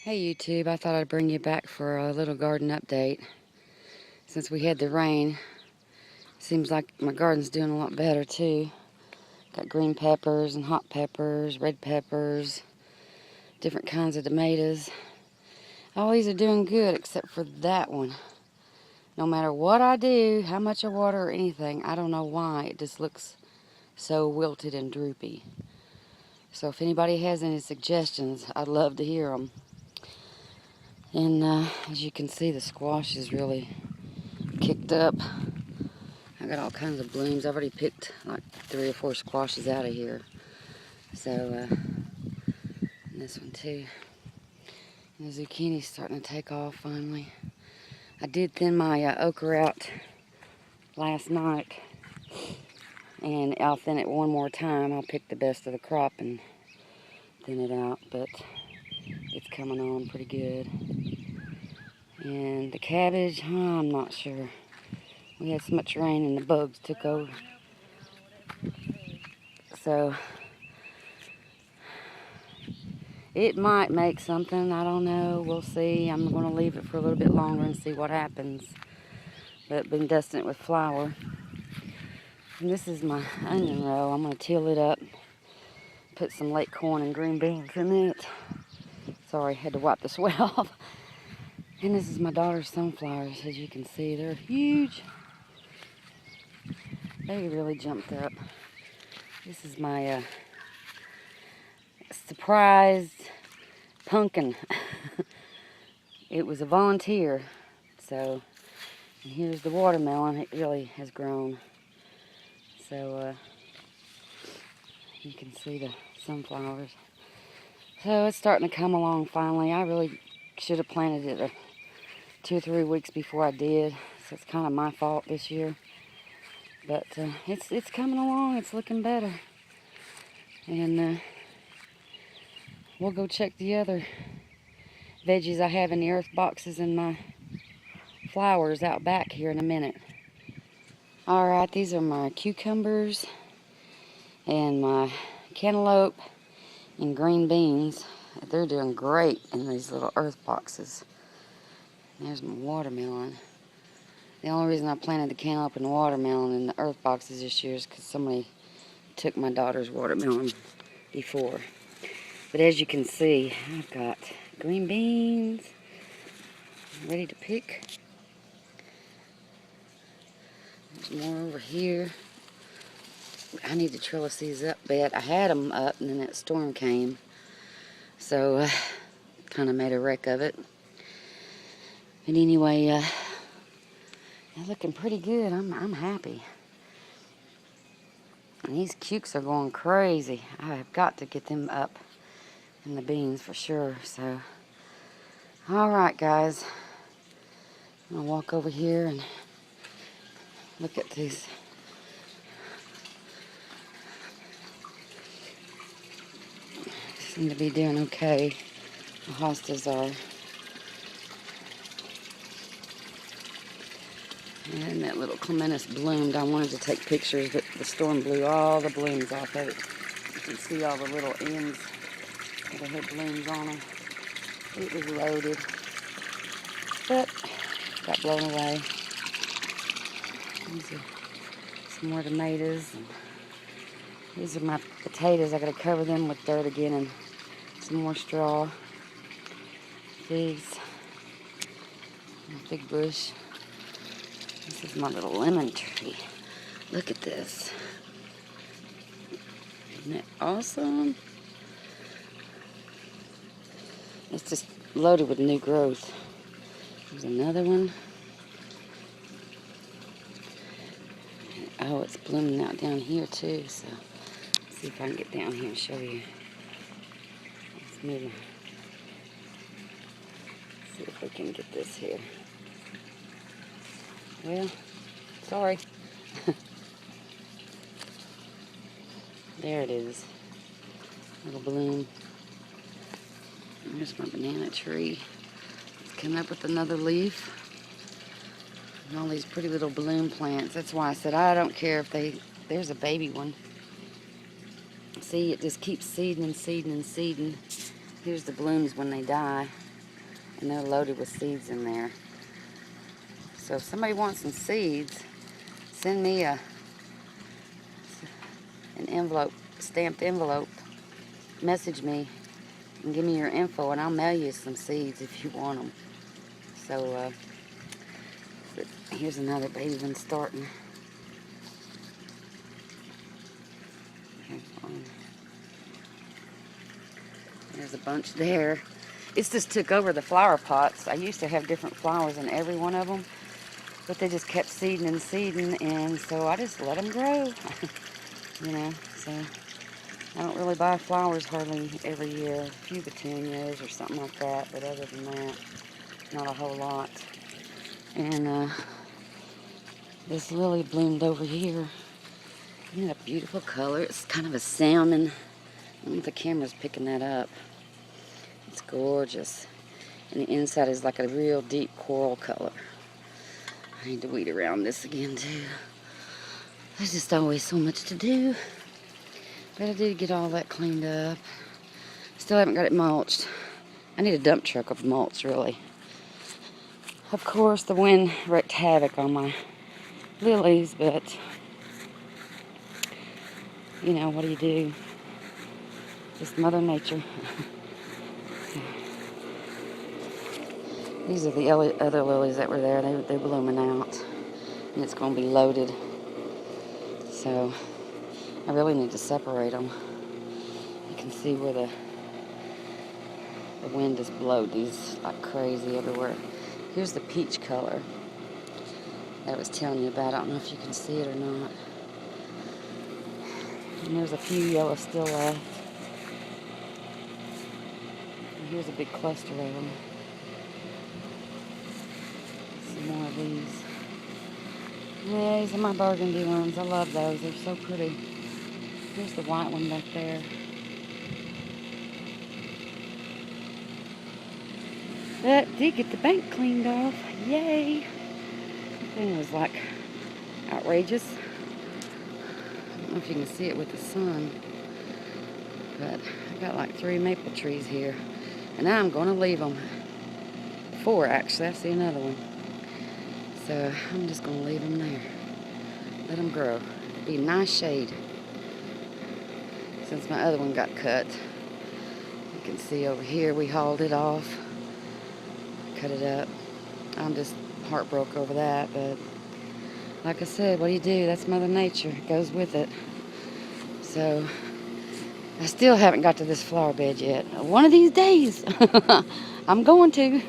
Hey YouTube, I thought I'd bring you back for a little garden update. Since we had the rain, seems like my garden's doing a lot better too. Got green peppers and hot peppers, red peppers, different kinds of tomatoes. All these are doing good except for that one. No matter what I do, how much I water or anything, I don't know why, it just looks so wilted and droopy. So if anybody has any suggestions, I'd love to hear them. And as you can see, the squash is really kicked up. I got all kinds of blooms. I've already picked like 3 or 4 squashes out of here. So, and this one too. And the zucchini's starting to take off finally. I did thin my okra out last night. And I'll thin it one more time. I'll pick the best of the crop and thin it out. But it's coming on pretty good. And the cabbage, I'm not sure. We had so much rain and the bugs took over. So it might make something, I don't know, we'll see. I'm going to leave it for a little bit longer and see what happens. But I've been dusting it with flour. And this is my onion row. I'm going to till it up, put some late corn and green beans in it. Sorry, had to wipe the sweat off. And this is my daughter's sunflowers, as you can see. They're huge. They really jumped up. This is my surprised pumpkin. It was a volunteer. So, and here's the watermelon. It really has grown. So, you can see the sunflowers. So, it's starting to come along finally. I really should have planted it 2 or 3 weeks before I did. So, it's kind of my fault this year. But it's coming along. It's looking better. And we'll go check the other veggies I have in the earth boxes and my flowers out back here in a minute. Alright, these are my cucumbers and my cantaloupe and green beans. They're doing great in these little earth boxes. There's my watermelon. The only reason I planted the cantaloupe and the watermelon in the earth boxes this year is because somebody took my daughter's watermelon before. But as you can see, I've got green beans ready to pick. There's more over here. I need to trellis these up a bit. I had them up and then that storm came. So, kind of made a wreck of it. But anyway, they're looking pretty good. I'm happy. And these cukes are going crazy. I have got to get them up in the beans for sure. So, alright guys. I'm going to walk over here and look at these. Seem to be doing okay. The hostas are. And that little clematis bloomed. I wanted to take pictures, but the storm blew all the blooms off of it. You can see all the little ends that had blooms on them. It was loaded, but got blown away. These are some more tomatoes. And these are my potatoes. I gotta cover them with dirt again and some more straw. Figs. A fig bush. This is my little lemon tree. Look at this. Isn't it awesome? It's just loaded with new growth. There's another one. Oh, it's blooming out down here too, so let's see if I can get down here and show you. Let's move. See if we can get this here. Well, sorry. There it is. Little bloom. There's my banana tree. It's coming up with another leaf. And all these pretty little bloom plants. That's why I said I don't care if there's a baby one. See, it just keeps seeding and seeding and seeding. Here's the blooms when they die. and they're loaded with seeds in there. So if somebody wants some seeds, send me an envelope, stamped envelope. Message me and give me your info, and I'll mail you some seeds if you want them. So but here's another baby one starting. Here's one. There's a bunch there. It's just took over the flower pots. I used to have different flowers in every one of them, but they just kept seeding and seeding, and so I just let them grow. You know, so I don't really buy flowers hardly every year. A few petunias or something like that, but other than that, not a whole lot. And this lily bloomed over here. Isn't that a beautiful color? It's kind of a salmon. I don't know if the camera's picking that up. It's gorgeous. And the inside is like a real deep coral color. I need to weed around this again too. There's just always so much to do. But I did get all that cleaned up. Still haven't got it mulched. I need a dump truck of mulch, really. Of course, the wind wreaked havoc on my lilies, but you know, what do you do? Just Mother Nature. These are the other lilies that were there. They're blooming out. And it's going to be loaded. So I really need to separate them. You can see where the wind has blown these like crazy everywhere. Here's the peach color that I was telling you about. I don't know if you can see it or not. And there's a few yellow still left. And here's a big cluster of them. Some more of these. Yeah, these are my burgundy ones. I love those. They're so pretty. Here's the white one back there. But did get the bank cleaned off. Yay! That thing was like outrageous. I don't know if you can see it with the sun. But I got like 3 maple trees here. And now I'm going to leave them. 4 actually. I see another one. So I'm just going to leave them there. Let them grow. Be a nice shade. Since my other one got cut. You can see over here we hauled it off. Cut it up. I'm just heartbroken over that. But like I said, what do you do? That's Mother Nature. It goes with it. So I still haven't got to this flower bed yet. One of these days. I'm going to.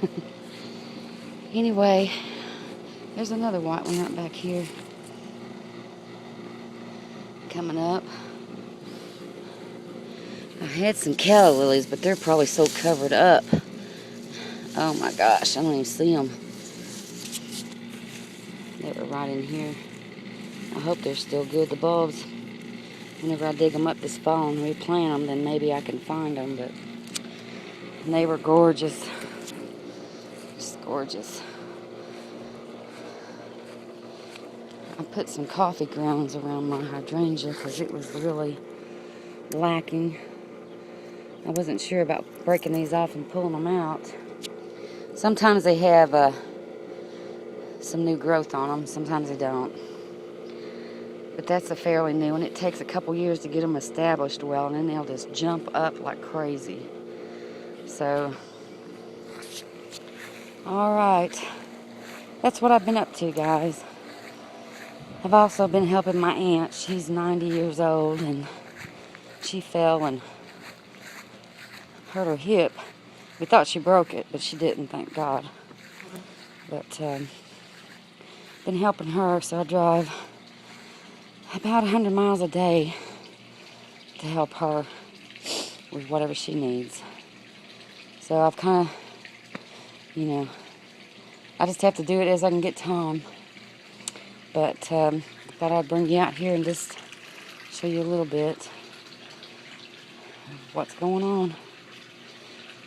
Anyway. There's another white one right back here. Coming up. I had some calla lilies, but they're probably so covered up. Oh my gosh, I don't even see them. They were right in here. I hope they're still good, the bulbs. Whenever I dig them up this fall and replant them, then maybe I can find them. But they were gorgeous. Just gorgeous. I put some coffee grounds around my hydrangea because it was really lacking. I wasn't sure about breaking these off and pulling them out. Sometimes they have some new growth on them. Sometimes they don't. But that's a fairly new one. It takes a couple years to get them established well, and then they'll just jump up like crazy. So, all right. That's what I've been up to, guys. I've also been helping my aunt. She's 90 years old, and she fell and hurt her hip. We thought she broke it, but she didn't, thank God. But been helping her, so I drive about 100 miles a day to help her with whatever she needs. So I've kind of, you know, I just have to do it as I can get time. But thought I'd bring you out here and just show you a little bit of what's going on.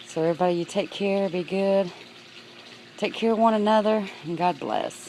So everybody, you take care, be good, take care of one another, and God bless.